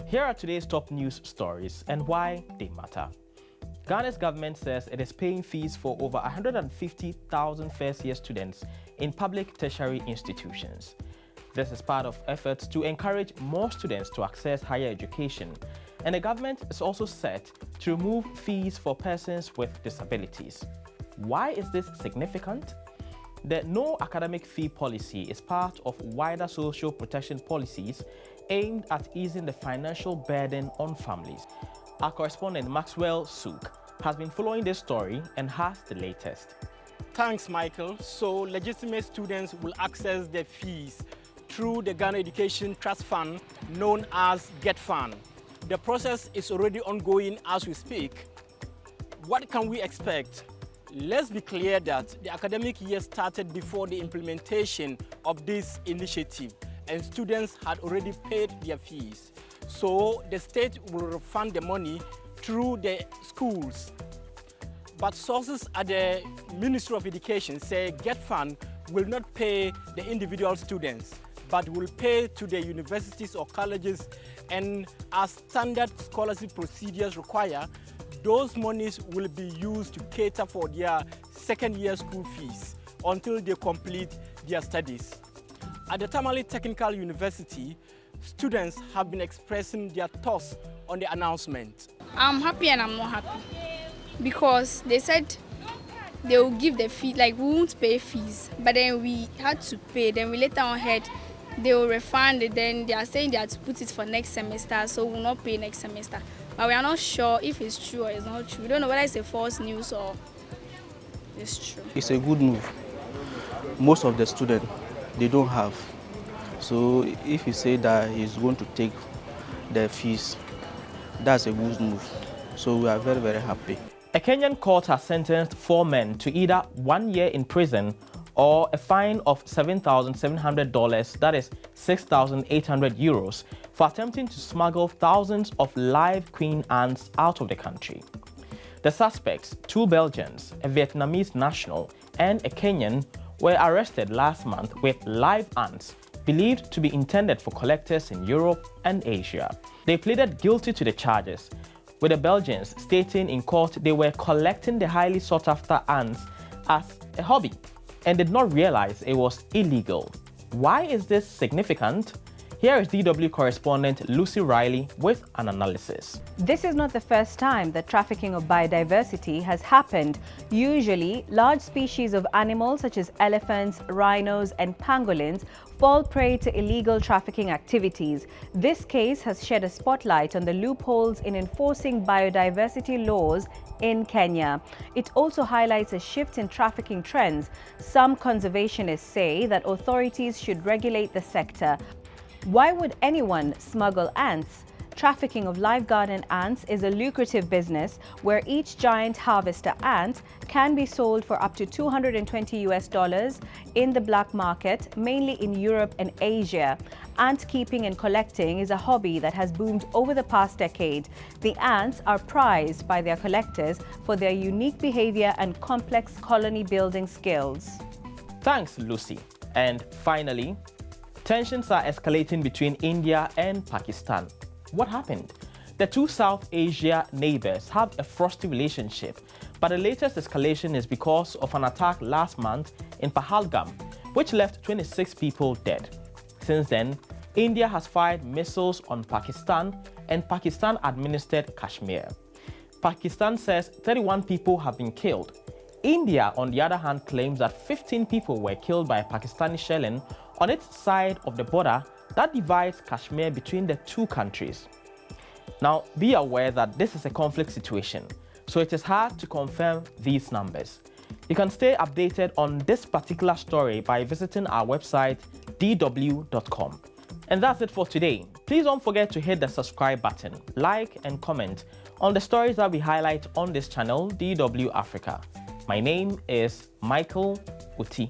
Here are today's top news stories and why they matter. Ghana's government says it is paying fees for over 150,000 first-year students in public tertiary institutions. This is part of efforts to encourage more students to access higher education, and the government is also set to remove fees for persons with disabilities. Why is this significant? The no academic fee policy is part of wider social protection policies aimed at easing the financial burden on families. Our correspondent Maxwell Sook has been following this story and has the latest. Thanks, Michael. So legitimate students will access their fees through the Ghana Education Trust Fund known as GET Fund. The process is already ongoing as we speak. What can we expect? Let's be clear that the academic year started before the implementation of this initiative, and students had already paid their fees. So the state will refund the money through the schools. But sources at the Ministry of Education say GET Fund will not pay the individual students, but will pay to the universities or colleges, and as standard scholarship procedures require, those monies will be used to cater for their second-year school fees until they complete their studies. At the Tamale Technical University, students have been expressing their thoughts on the announcement. I'm happy and I'm not happy because they said they will give the fee, like we won't pay fees, but then we had to pay. Then we later on heard they will refund it. Then they are saying they have to put it for next semester, so we'll not pay next semester. But we are not sure if it's true or it's not true. We don't know whether it's a false news or it's true. It's a good move. Most of the students, they don't have. So if you say that he's going to take the fees, that's a good move. So we are very, very happy. A Kenyan court has sentenced 4 men to either 1 year in prison or a fine of $7,700, that is 6,800 euros, for attempting to smuggle thousands of live queen ants out of the country. The suspects, 2 Belgians, a Vietnamese national, and a Kenyan, were arrested last month with live ants believed to be intended for collectors in Europe and Asia. They pleaded guilty to the charges, with the Belgians stating in court they were collecting the highly sought-after ants as a hobby and did not realize it was illegal. Why is this significant? Here is DW correspondent Lucy Riley with an analysis. This is not the first time that trafficking of biodiversity has happened. Usually, large species of animals such as elephants, rhinos, and pangolins fall prey to illegal trafficking activities. This case has shed a spotlight on the loopholes in enforcing biodiversity laws in Kenya. It also highlights a shift in trafficking trends. Some conservationists say that authorities should regulate the sector. Why would anyone smuggle ants? Trafficking of live garden ants is a lucrative business where each giant harvester ant can be sold for up to $220 in the black market, mainly in Europe and Asia. Ant keeping and collecting is a hobby that has boomed over the past decade. The ants are prized by their collectors for their unique behavior and complex colony building skills. Thanks, Lucy. And finally, tensions are escalating between India and Pakistan. What happened? The two South Asia neighbors have a frosty relationship, but the latest escalation is because of an attack last month in Pahalgam, which left 26 people dead. Since then, India has fired missiles on Pakistan, and Pakistan administered Kashmir. Pakistan says 31 people have been killed. India, on the other hand, claims that 15 people were killed by Pakistani shelling on its side of the border that divides Kashmir between the two countries. Now, be aware that this is a conflict situation, so it is hard to confirm these numbers. You can stay updated on this particular story by visiting our website dw.com. And that's it for today. Please don't forget to hit the subscribe button, like and comment on the stories that we highlight on this channel, DW Africa. My name is Michael Uti.